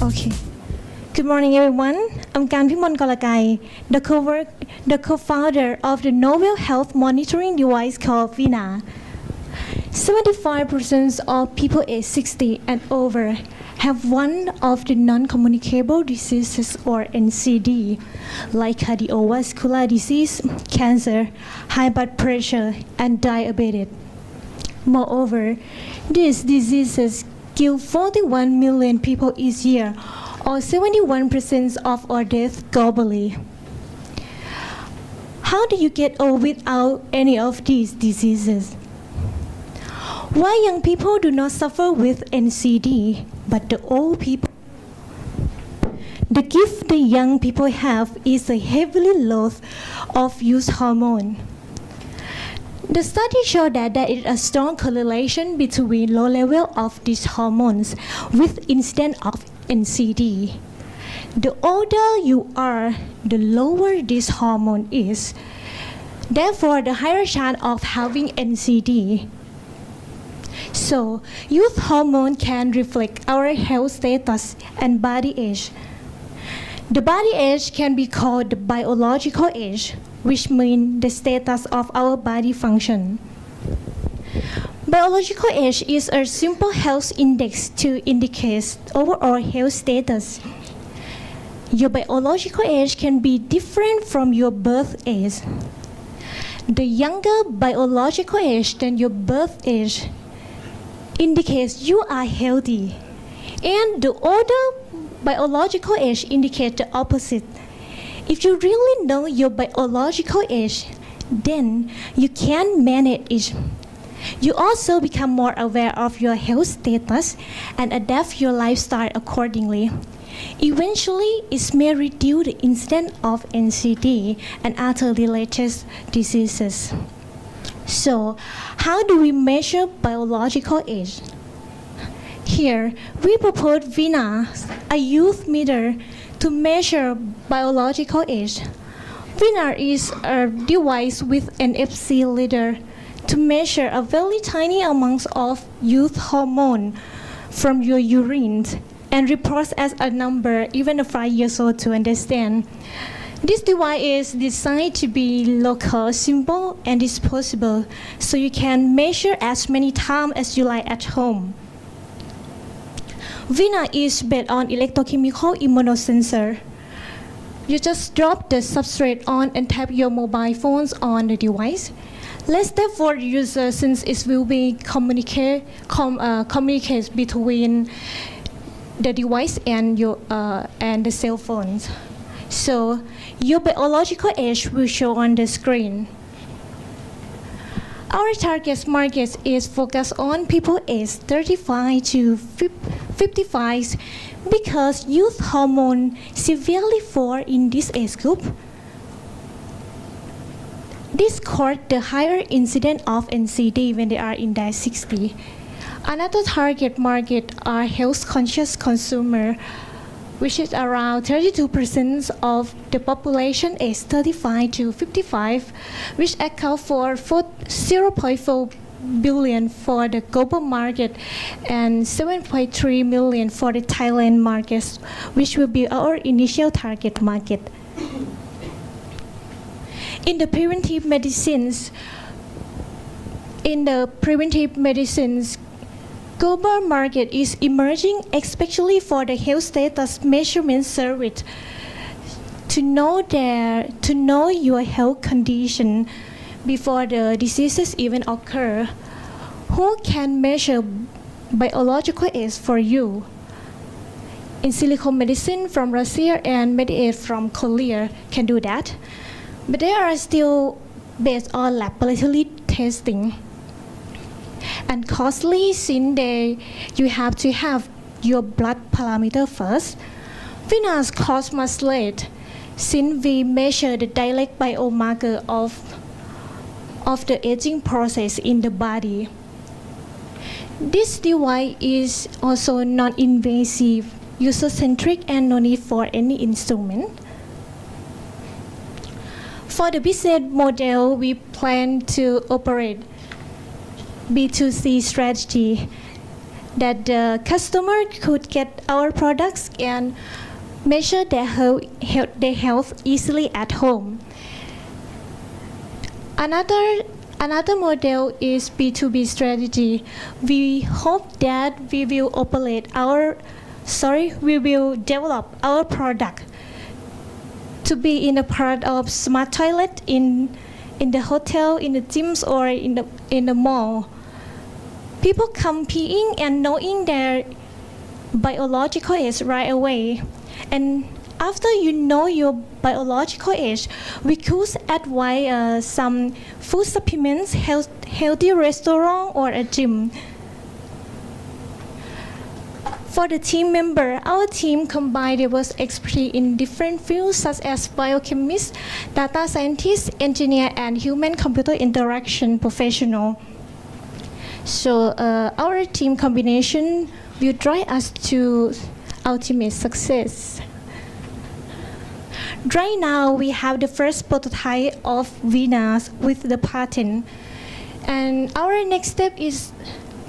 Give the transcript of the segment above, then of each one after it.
Okay. Good morning, everyone. I'm Kanpimon Kolakai, the co-founder of the novel health monitoring device called Vina. 75% of people aged 60 and over have one of the non-communicable diseases or NCD, like cardiovascular disease, cancer, high blood pressure, and diabetes. Moreover, these diseases kill 41 million people each year, or 71% of all deaths globally. How do you get old without any of these diseases? Why young people do not suffer with NCD, but the old people? The gift the young people have is a heavily load of youth hormone. The study showed that there is a strong correlation between low level of these hormones with incidence of NCD. The older you are, the lower this hormone is. Therefore, the higher chance of having NCD. So, youth hormone can reflect our health status and body age. The body age can be called the biological age, which means the status of our body function. Biological age is a simple health index to indicate overall health status. Your biological age can be different from your birth age. The younger biological age than your birth age indicates you are healthy, and the older biological age indicates the opposite. If you really know your biological age, then you can manage it. You also become more aware of your health status and adapt your lifestyle accordingly. Eventually, it may reduce the incidence of NCD and other related diseases. So, how do we measure biological age? Here, we propose Vina, a youth meter, to measure biological age. Vina is a device with an NFC reader to measure a very tiny amount of youth hormone from your urine and reports as a number even at 5 years old to understand. This device is designed to be local, simple, and disposable, so you can measure as many times as you like at home. Vina is based on electrochemical immunosensor. You just drop the substrate on and tap your mobile phones on the device. Let's step for the user since it will be communicate between the device and the cell phones. So your biological age will show on the screen. Our target market is focused on people aged 35 to 55 because youth hormone severely fall in this age group. This causes the higher incidence of NCD when they are in their 60s. Another target market are health-conscious consumers, which is around 32% of the population aged 35 to 55, which account for 0.4 billion for the global market and 7.3 million for the Thailand market, which will be our initial target market. In the preventive medicines, global market is emerging, especially for the health status measurement service. To know your health condition before the diseases even occur, who can measure biological age for you? In silico medicine from Russia and MITEF from Korea can do that, but they are still based on laboratory testing and costly since you have to have your blood parameter first. Vina's cost much less since we measure the direct biomarker of the aging process in the body. This device is also non-invasive, user-centric, and no need for any instrument. For the business model, we plan to operate B2C strategy that the customer could get our products and measure their health easily at home. Another model is B2B strategy. We hope that we will develop our product to be in a part of smart toilet in the hotel, in the gyms, or in the mall. People come peeing and knowing their biological age right away. And after you know your biological age, we could advise some food supplements, healthy restaurant, or a gym. For the team member, our team combined diverse expertise in different fields such as biochemists, data scientists, engineer, and human-computer interaction professional. So our team combination will drive us to ultimate success. Right now, we have the first prototype of Vina with the patent. And our next step is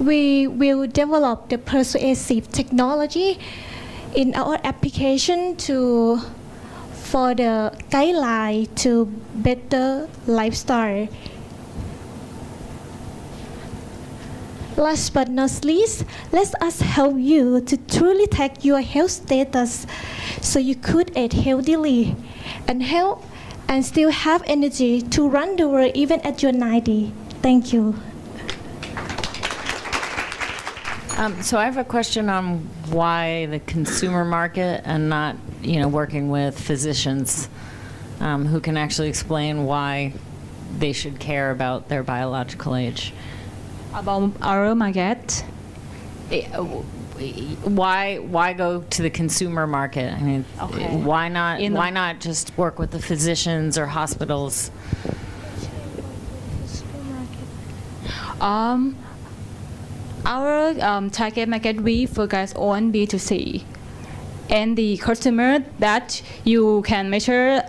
we will develop the persuasive technology in our application for the guideline to better lifestyle. Last but not least, let us help you to truly track your health status so you could eat healthily and still have energy to run the world even at your 90. Thank you. So I have a question on why the consumer market and not, working with physicians who can actually explain why they should care about their biological age. About our market? Why go to the consumer market? I mean, Okay. why not just work with the physicians or hospitals? Our target market, we focus on B2C and the customer that you can measure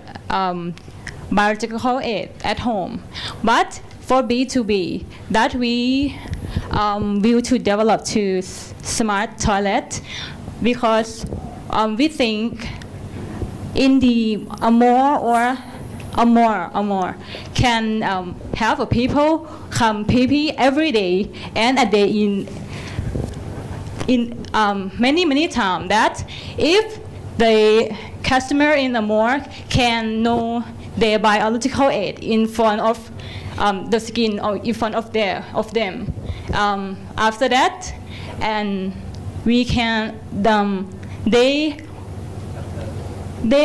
biological age at home. But for B2B, that we will to develop to smart toilet because we think in the more can have a people come pee every day and a day in many times that if the customer in the mall can know their biological age in front of the skin or in front of them. After that, and we can they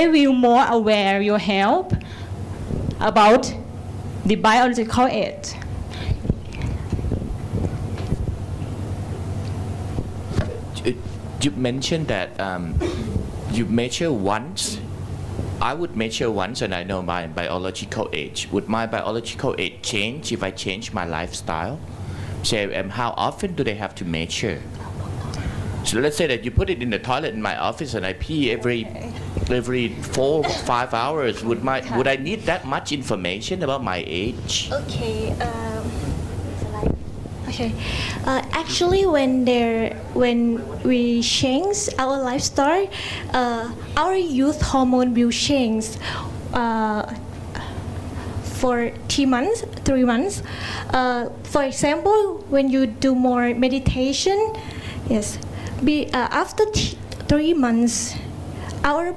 will more aware your health about the biological age. You mentioned that you measure once. I would measure once and I know my biological age. Would my biological age change if I change my lifestyle? So how often do they have to measure? So let's say that you put it in the toilet in my office and I pee every 4 or 5 hours. Would I need that much information about my age? Okay. Actually, when we change our lifestyle, our youth hormone will change for 3 months. For example, when you do more meditation, yes, after 3 months, our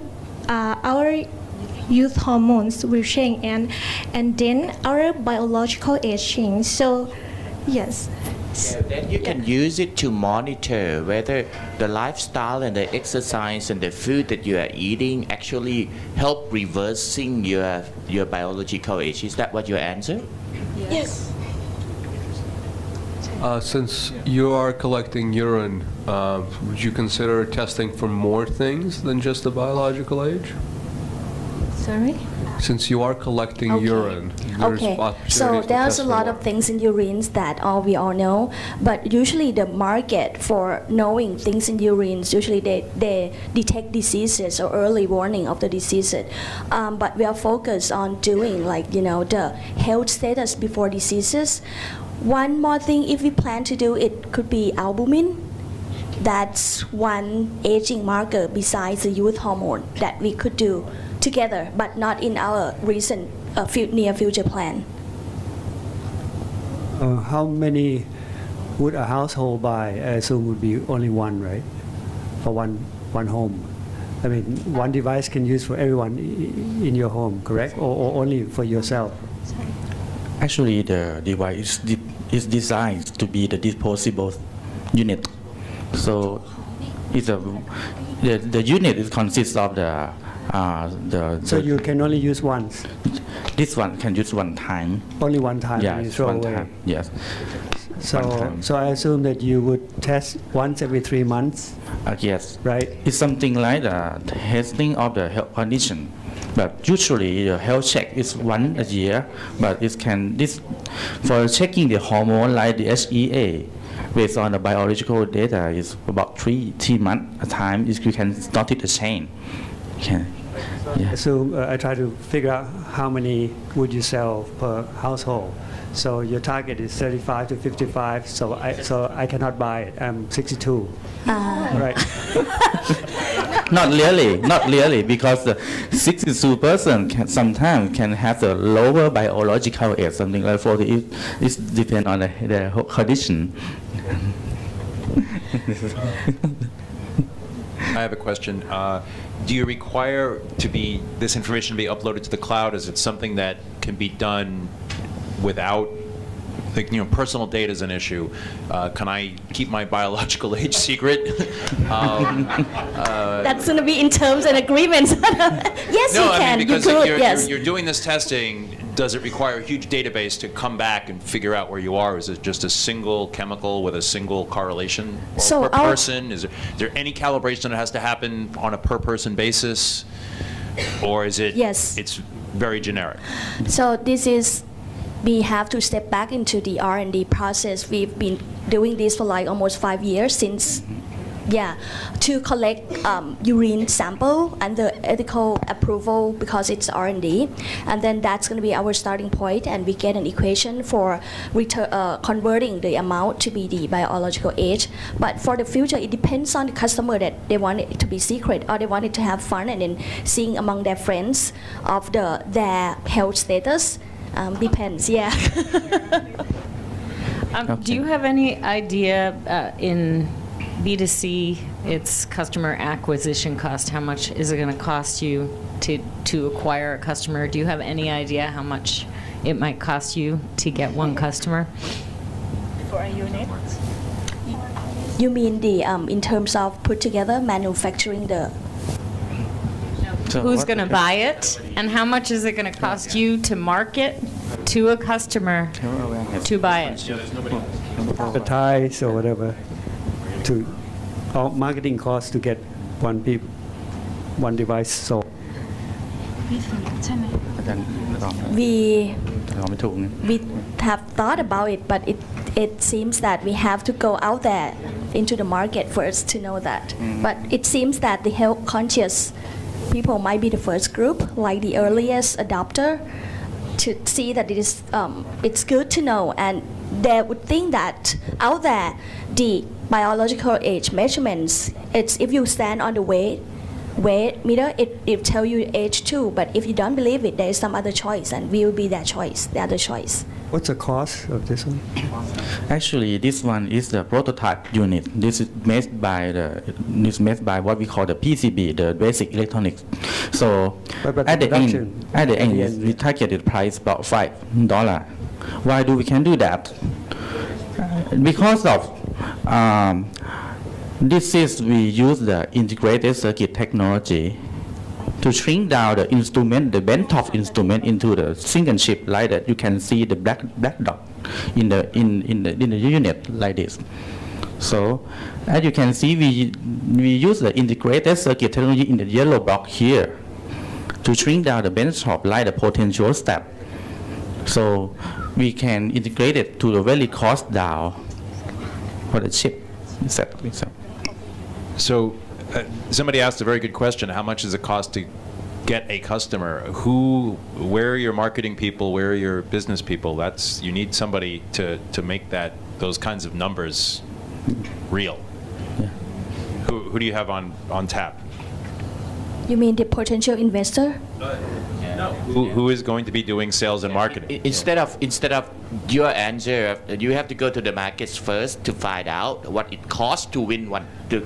youth hormones will change, and then our biological age change. So, yes. Yeah, then you can use it to monitor whether the lifestyle and the exercise and the food that you are eating actually help reversing your biological age. Is that what your answer? Yes. Since you are collecting urine, would you consider testing for more things than just the biological age? Sorry? Since you are collecting urine, there's Okay, opportunities so to there's test a for lot more. of things in urines that we all know, but usually the market for knowing things in urines, usually they detect diseases or early warning of the diseases. But we are focused on doing the health status before diseases. One more thing, if we plan to do it, could be albumin. that's one aging marker besides the youth hormone that we could do together, but not in our recent near future plan. How many would a household buy? I assume would be only one, right? For one home. I mean, one device can use for everyone in your home, correct? Or only for yourself? Actually, the device is designed to be the disposable unit. So, the unit consists of So you can only use once? This one can use one time. Only one time and you Yes, throw one away? time. Yes. One time. So I assume that you would test once every 3 months, Yes. right? It's something like the testing of the health condition. But usually the health check is once a year, but for checking the hormone like the HEA, based on the biological data, is about three months a time. You can notice the change. Yeah. So I try to figure out how many would you sell per household. So your target is 35 to 55. So I cannot buy it. I'm 62. Right. Not really, because the 62 person sometimes can have the lower biological age, something like 40. It depends on the condition. I have a question. Do you require this information to be uploaded to the cloud? Is it something that can be done without, personal data is an issue? Can I keep my biological age secret? That's going to be in terms and agreements. Yes, No, you I can. mean, because you could, yes. you're doing this testing, does it require a huge database to come back and figure out where you are? Is it just a single chemical with a single correlation So per our- person? Is there any calibration that has to happen on a per person basis? Or is it? Yes. It's very generic. So this is, we have to step back into the R&D process. We've been doing this for like almost 5 years since, to collect urine sample and the ethical approval because it's R&D. And then that's going to be our starting point, and we get an equation for converting the amount to be the biological age. But for the future, it depends on the customer that they want it to be secret or they want it to have fun and then seeing among their friends of their health status. Depends, yeah. Do you have any idea in B2C, its customer acquisition cost? How much is it going to cost you to acquire a customer? Do you have any idea how much it might cost you to get one customer? For a unit. You mean the in terms of put together manufacturing the? So Who's what- going to buy it? And how much is it going to cost you to market to a customer to buy it? Advertise or whatever, or marketing costs to get one device sold. อาจารย์ตอบ We ตอบไม่ถูกนะ we have thought about it, but it seems that we have to go out there into the market first to know that. But it seems that the health conscious people might be the first group, like the earliest adopter, to see that it is it's good to know, and they would think that out there the biological age measurements, it's if you stand on the weight meter, it tell you age too. But if you don't believe it, there is some other choice, and we will be that choice, the other choice. What's the cost of this one? Actually, this one is the prototype unit. This is made by what we call the PCB, the basic electronics. So But at the production, end, we targeted price about $5. Why do we can do that? Because of we use the integrated circuit technology to shrink down the instrument, the benchtop instrument, into the single chip like that. You can see the black dot in the unit like this. So as you can see, we use the integrated circuit technology in the yellow block here to shrink down the benchtop like the potential step. So we can integrate it to the very cost down for the chip. Exactly. So somebody asked a very good question. How much does it cost to get a customer? Where are your marketing people? Where are your business people? You need somebody to make those kinds of numbers real. who do you have on tap? You mean the potential investor? Who is going to be doing sales and marketing? Instead of your answer, you have to go to the markets first to find out what it costs to win one to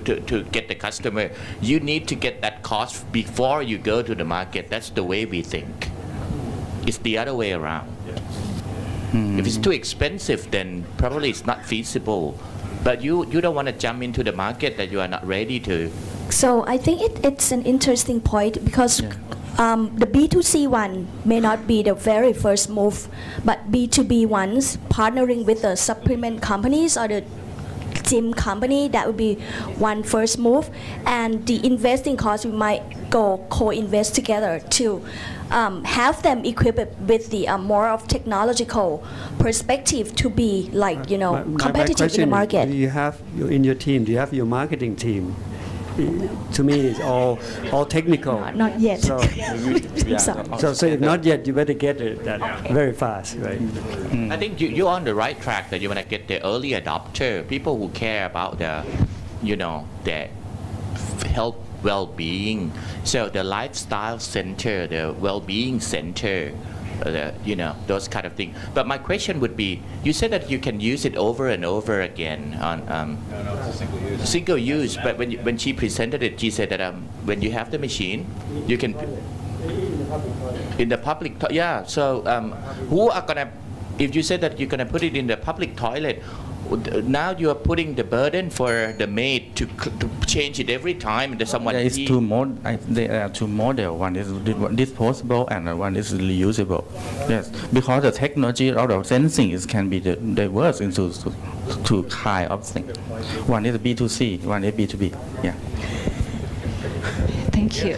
get the customer. You need to get that cost before you go to the market. That's the way we think. It's the other way around. If it's too expensive, then probably it's not feasible. But you don't want to jump into the market that you are not ready to. So I think it's an interesting point because the B2C one may not be the very first move, but B2B ones, partnering with the supplement companies or the gym company, that would be one first move. And the investing cost, we might go co-invest together to have them equipped with the more of technological perspective to be like, My competitive in the question market. is, do you have in your team, do you have your marketing team? To me, it's all technical. Not yet. So, So- so if not yet, you better get it that very fast, right? I think you're on the right track that you want to get the early adopter, people who care about the health well-being. So the lifestyle center, the well-being center, those kind of things. But my question would be, you said that you can use it over and over again on single use. But when she presented it, she said that when you have the machine, you can in the public. So who are gonna? If you said that you're gonna put it in the public toilet, now you are putting the burden for the maid to change it every time that someone There is pee. there are two models. One is disposable and one is reusable. Yes, because the technology out of sensing can be diverse into two kind of things. One is B2C, one is B2B. Yeah. Thank you.